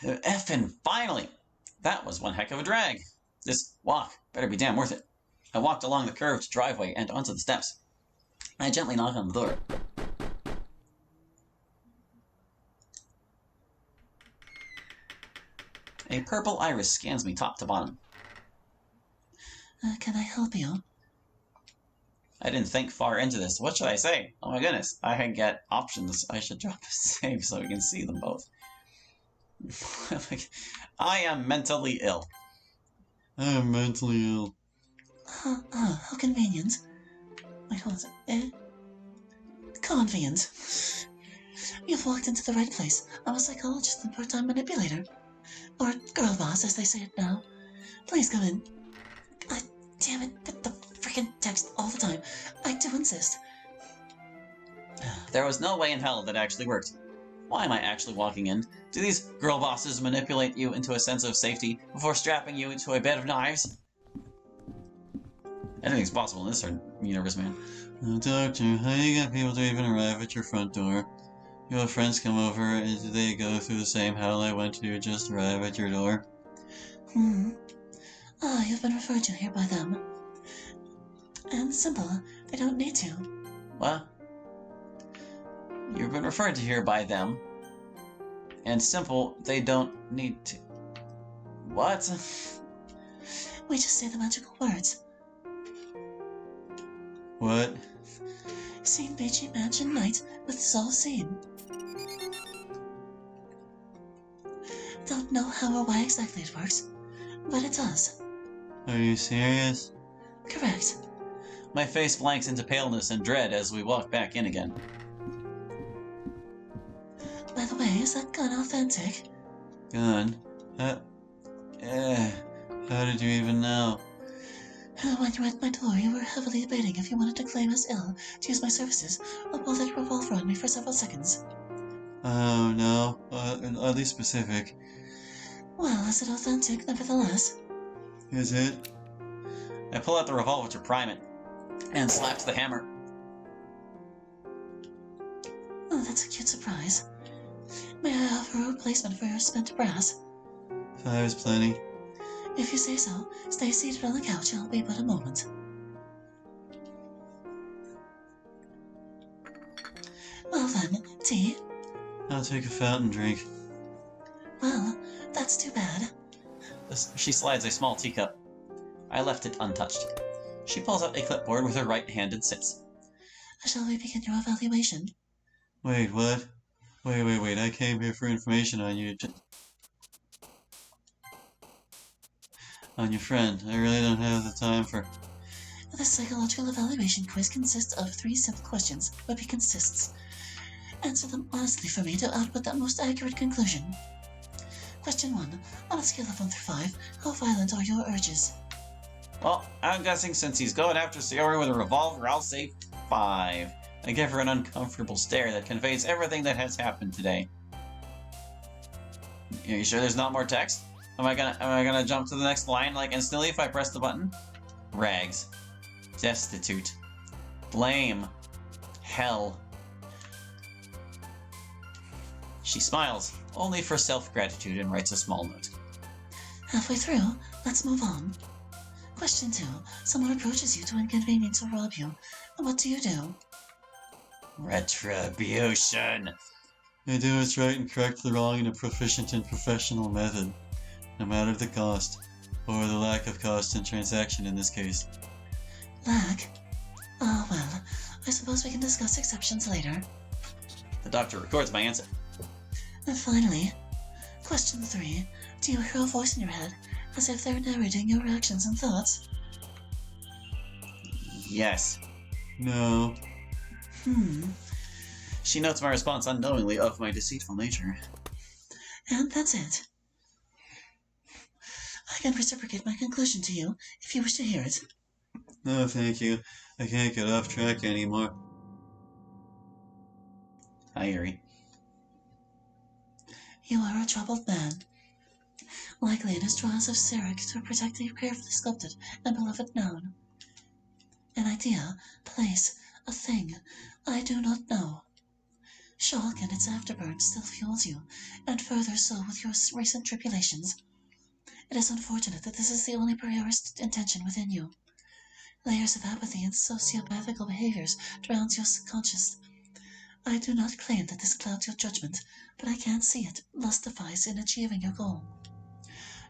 Effin' finally! That was one heck of a drag. This walk better be damn worth it. I walked along the curved driveway and onto the steps. I gently knocked on the door. A purple iris scans me top to bottom. Can I help you? I didn't think far into this. What should I say? Oh my goodness, I can get options. I should drop a save so we can see them both. I am mentally ill. I am mentally ill. How convenient. Wait, hold on. Convenient. You've walked into the right place. I'm a psychologist and part-time manipulator. Or girl boss, as they say it now. Please come in. Damn it, the freaking text all the time. I do insist. There was no way in hell that actually worked. Why am I actually walking in? Do these girl bosses manipulate you into a sense of safety before strapping you to a bed of knives? Anything's possible in this universe, man. Doctor, how do you get people to even arrive at your front door? You have friends come over, and do they go through the same hell I went to just arrive at your door? You've been referred to here by them. And simple, they don't need to. What? You've been referred to here by them. And simple, they don't need to. What? We just say the magical words. What? Scene Beachy Mansion Night with Soul Scene. Don't know how or why exactly it works, but it does. Are you serious? Correct. My face blanks into paleness and dread as we walk back in again. By the way, is that gun authentic? Gun? How did you even know? When you went my door, you were heavily debating if you wanted to claim as ill to use my services or pull that revolver on me for several seconds. Oh, no. Oddly specific. Well, is it authentic, nevertheless? Is it? I pull out the revolver to prime it, and slapped the hammer. Oh, that's a cute surprise. May I offer a replacement for your spent brass? 5 is plenty. If you say so, stay seated on the couch, I'll be but a moment. Well then, tea? I'll take a fountain drink. Well, that's too bad. She slides a small teacup. I left it untouched. She pulls out a clipboard with her right hand and sits. Shall we begin your evaluation? Wait, what? Wait, I came here for information on you. On your friend. I really don't have the time for... The psychological evaluation quiz consists of 3 simple questions, but it consists. Answer them honestly for me to output the most accurate conclusion. Question 1. On a scale of 1 through 5, how violent are your urges? Well, I'm guessing since he's going after Sayori with a revolver, I'll say 5. I give her an uncomfortable stare that conveys everything that has happened today. Are you sure there's not more text? Am I gonna jump to the next line like instantly if I press the button? Rags. Destitute. Blame. Hell. She smiles, only for self-gratitude, and writes a small note. Halfway through, let's move on. Question 2. Someone approaches you to inconvenience or rob you. What do you do? Retribution. I do what's right and correct the wrong in a proficient and professional method, no matter the cost, or the lack of cost in transaction in this case. Lack? Ah, well, I suppose we can discuss exceptions later. The doctor records my answer. And finally, question 3. Do you hear a voice in your head, as if they're narrating your actions and thoughts? Yes. No. She notes my response unknowingly of my deceitful nature. And that's it. I can reciprocate my conclusion to you, if you wish to hear it. No, thank you. I can't get off track anymore. Sayori. You are a troubled man. Likely in his trials of Sirik to protect a carefully sculpted and beloved noun. An idea, place, a thing, I do not know. Shock and its afterburn still fuels you, and further so with your recent tribulations. It is unfortunate that this is the only purest intention within you. Layers of apathy and sociopathical behaviors drowns your subconscious. I do not claim that this clouds your judgment, but I can see it justifies in achieving your goal.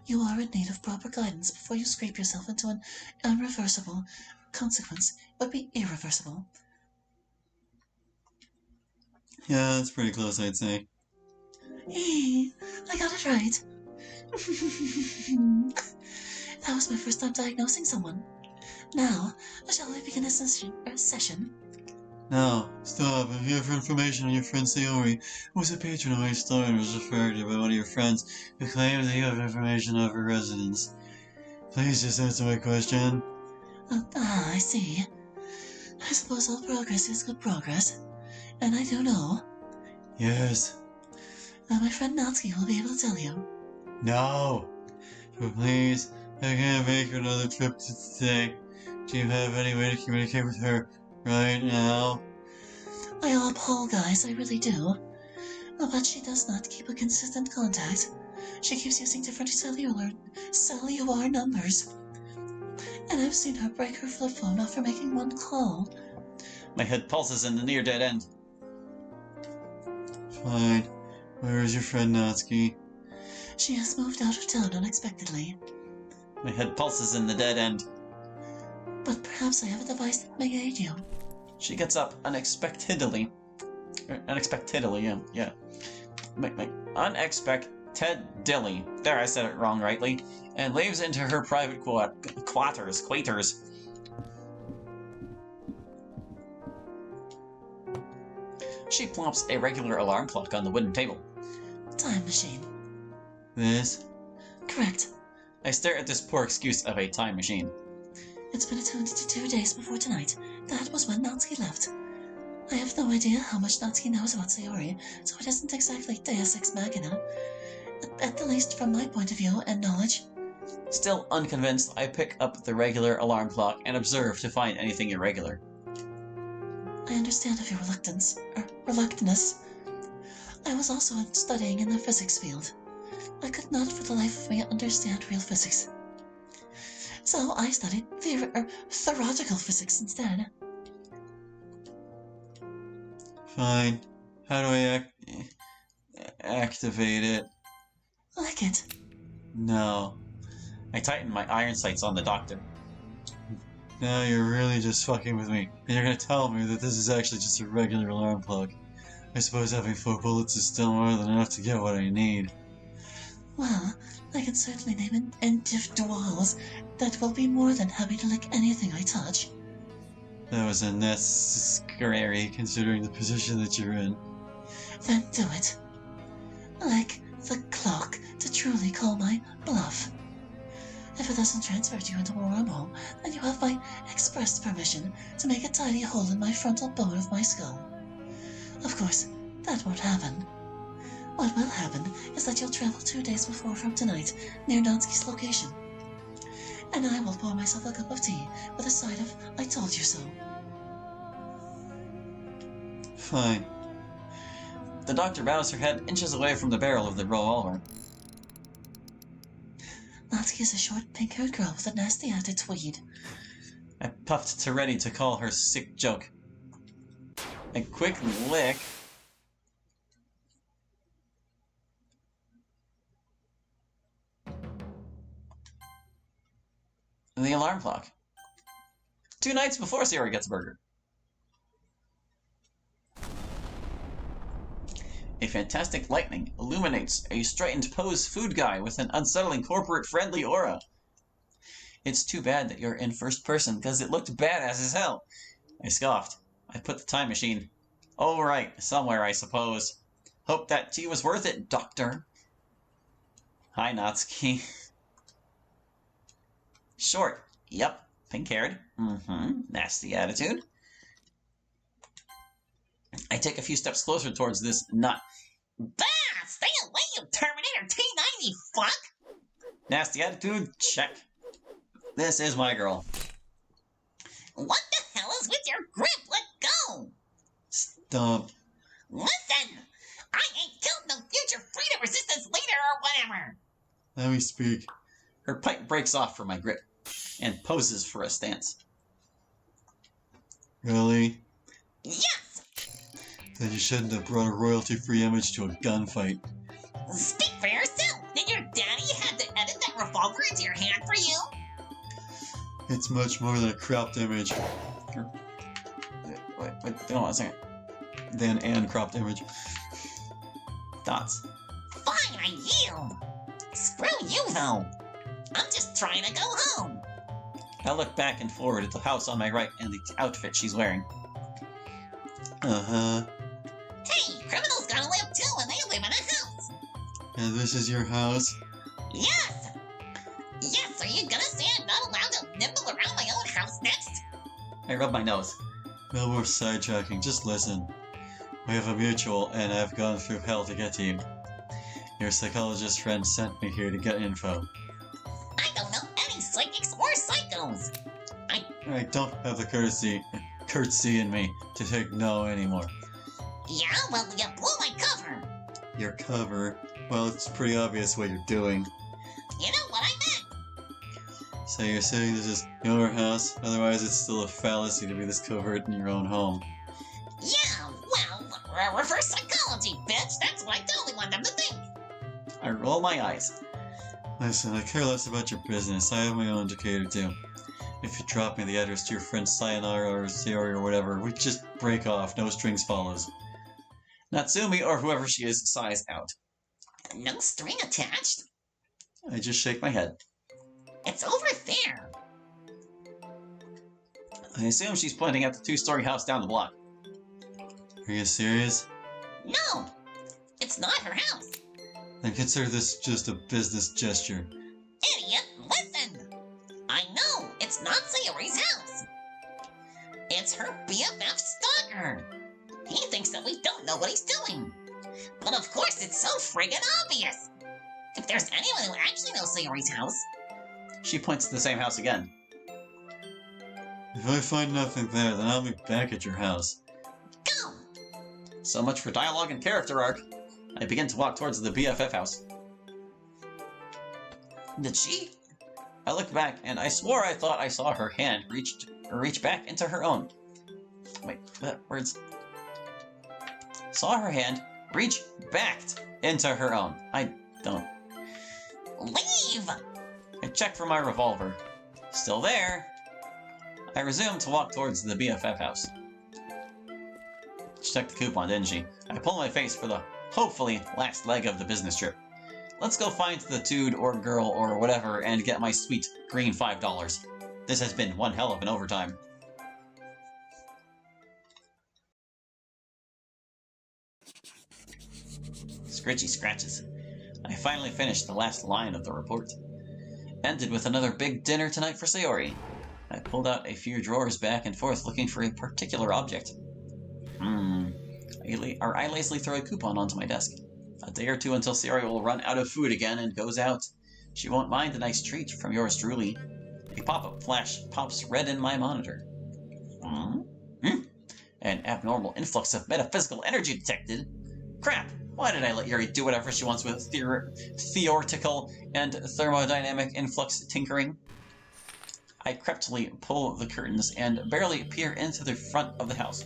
You are in need of proper guidance before you scrape yourself into an irreversible consequence. It would be irreversible. Yeah, that's pretty close, I'd say. Hey, I got it right. That was my first time diagnosing someone. Now, shall we begin a session? Now, stop. I'm here for information on your friend Sayori, who was a patron of my store and was referred to by one of your friends who claims that you have information of her residence. Please just answer my question. I see. I suppose all progress is good progress. And I do know. Yes. My friend Natsuki will be able to tell you. No. But please, I can't make another trip today. Do you have any way to communicate with her right now? I apologize, I really do. But she does not keep a consistent contact. She keeps using different cellular numbers. And I've seen her break her flip phone after making one call. My head pulses in the near dead end. Fine. Where is your friend Natsuki? She has moved out of town unexpectedly. My head pulses in the dead end. But perhaps I have a device that may aid you. She gets up unexpectedly. Unexpectedly, yeah. Unexpectedly. There, I said it wrong rightly. And leaves into her private quarters. She plops a regular alarm clock on the wooden table. Time machine. This? Correct. I stare at this poor excuse of a time machine. It's been attuned to 2 days before tonight. That was when Natsuki left. I have no idea how much Natsuki knows about Sayori, so it isn't exactly Deus Ex Machina. At the least from my point of view and knowledge. Still unconvinced, I pick up the regular alarm clock and observe to find anything irregular. I understand of your reluctance. I was also studying in the physics field. I could not for the life of me understand real physics. So I studied theoretical physics instead. Fine. How do I activate it? Like it. No. I tighten my iron sights on the doctor. Now you're really just fucking with me, and you're gonna tell me that this is actually just a regular alarm clock. I suppose having 4 bullets is still more than enough to get what I need. Well, I can certainly name individuals that will be more than happy to lick anything I touch. That was unnecessary considering the position that you're in. Then do it. Like the clock to truly call my bluff. If it doesn't transfer you into a wormhole, then you have my express permission to make a tiny hole in my frontal bone of my skull. Of course, that won't happen. What will happen is that you'll travel 2 days before from tonight, near Natsuki's location. And I will pour myself a cup of tea with a side of I told you so. Fine. The doctor bows her head inches away from the barrel of the revolver. Natsuki is a short, pink-haired girl with a nasty added tweed. I puffed to ready to call her sick joke. A quick lick. The alarm clock. 2 nights before Sayori gets a burger. A fantastic lightning illuminates a straightened pose food guy with an unsettling corporate-friendly aura. It's too bad that you're in first person, because it looked badass as hell. I scoffed. I put the time machine. Oh, right. Somewhere, I suppose. Hope that tea was worth it, Doctor. Hi, Natsuki. Short. Yep. Pink-haired. Nasty attitude. I take a few steps closer towards this nut. Bah! Stay away, you Terminator T-90, fuck! Nasty attitude? Check. This is my girl. What the hell is with your grip? Let go! Stop. Listen! Let me speak. Her pipe breaks off from my grip and poses for a stance. Really? Yes! Then you shouldn't have brought a royalty-free image to a gunfight. Speak for yourself! Did your daddy have to edit that revolver into your hand for you? It's much more than a cropped image. Wait, hold on a second. Than an cropped image. Dots. Fine, I yield! Screw you, though! I'm just trying to go home! I look back and forward at the house on my right and the outfit she's wearing. Uh-huh. Hey, criminals gotta live too, and they live in a house! And this is your house? Yes! Yes, are you gonna say I'm not allowed to nibble around my own house next? I rub my nose. No more sidetracking, just listen. We have a mutual, and I've gone through hell to get to you. Your psychologist friend sent me here to get info. I don't know any psychics or psychos! I don't have the courtesy in me to take no anymore. Yeah, well, you blew my cover! Your cover, well, it's pretty obvious what you're doing. You know what I meant! So you're saying this is your house, otherwise it's still a fallacy to be this covert in your own home. Yeah, well, reverse psychology, bitch! That's what I totally want them to think! I roll my eyes. Listen, I care less about your business. I have my own to cater to. If you drop me the address to your friend Sayonara or Sayori or whatever, we just break off, no strings follows. Natsumi, or whoever she is, sighs out. No string attached? I just shake my head. It's over there! I assume she's pointing at the two-story house down the block. Are you serious? No! It's not her house! Then consider this just a business gesture. Idiot, listen! I know, it's not Sayori's house! It's her BFF stalker! He thinks that we don't know what he's doing! But of course it's so friggin' obvious! If there's anyone who actually knows Sayori's house... She points to the same house again. If I find nothing there, then I'll be back at your house. Go! So much for dialogue and character arc. I begin to walk towards the BFF house. Did she? I looked back, and I swore I thought I saw her hand reach back into her own. Wait, words. Saw her hand reach back into her own. I don't. Leave! I check for my revolver. Still there. I resume to walk towards the BFF house. She checked the coupon, didn't she? I pull my face for the, hopefully, last leg of the business trip. Let's go find the dude or girl or whatever and get my sweet green $5. This has been one hell of an overtime. Scritchy scratches. I finally finished the last line of the report. Ended with another big dinner tonight for Sayori. I pulled out a few drawers back and forth looking for a particular object. I lazily throw a coupon onto my desk. A day or two until Sayori will run out of food again and goes out. She won't mind a nice treat from yours truly. A pop-up flash pops red in my monitor. An abnormal influx of metaphysical energy detected. Crap! Why did I let Yuri do whatever she wants with theoretical and thermodynamic influx tinkering? I creptily pull the curtains and barely peer into the front of the house.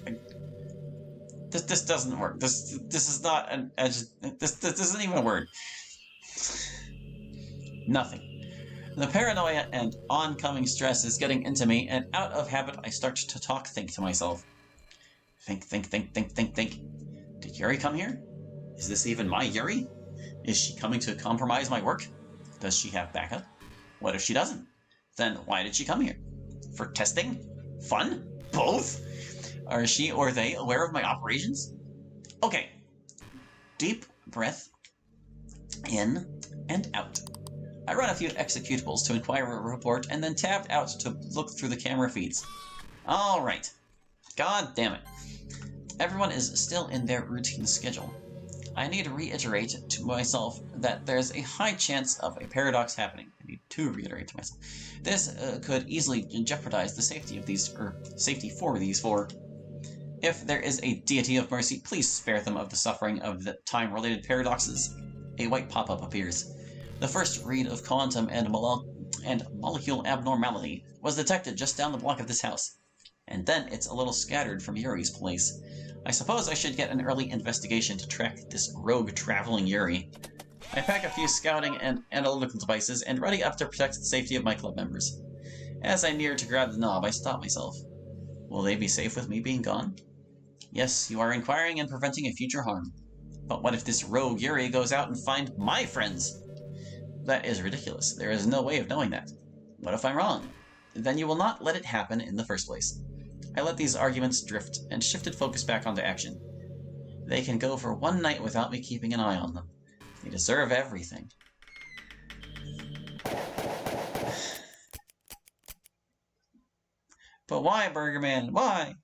This doesn't work. This is not an this isn't even a word. Nothing. The paranoia and oncoming stress is getting into me, and out of habit I start to think to myself. Think. Did Yuri come here? Is this even my Yuri? Is she coming to compromise my work? Does she have backup? What if she doesn't? Then why did she come here? For testing? Fun? Both? Are she or they aware of my operations? Okay. Deep breath. In and out. I run a few executables to inquire a report and then tabbed out to look through the camera feeds. Alright. God damn it. Everyone is still in their routine schedule. I need to reiterate to myself that there's a high chance of a paradox happening. I need to reiterate to myself. This could easily jeopardize the safety of safety for these four. If there is a deity of mercy, please spare them of the suffering of the time-related paradoxes. A white pop-up appears. The first read of quantum and molecule abnormality was detected just down the block of this house. And then it's a little scattered from Yuri's place. I suppose I should get an early investigation to track this rogue traveling Yuri. I pack a few scouting and analytical devices and ready up to protect the safety of my club members. As I near to grab the knob, I stop myself. Will they be safe with me being gone? Yes, you are inquiring and preventing a future harm. But what if this rogue Yuri goes out and finds my friends? That is ridiculous. There is no way of knowing that. What if I'm wrong? Then you will not let it happen in the first place. I let these arguments drift and shifted focus back onto action. They can go for one night without me keeping an eye on them. They deserve everything. But why, Burger Man? Why?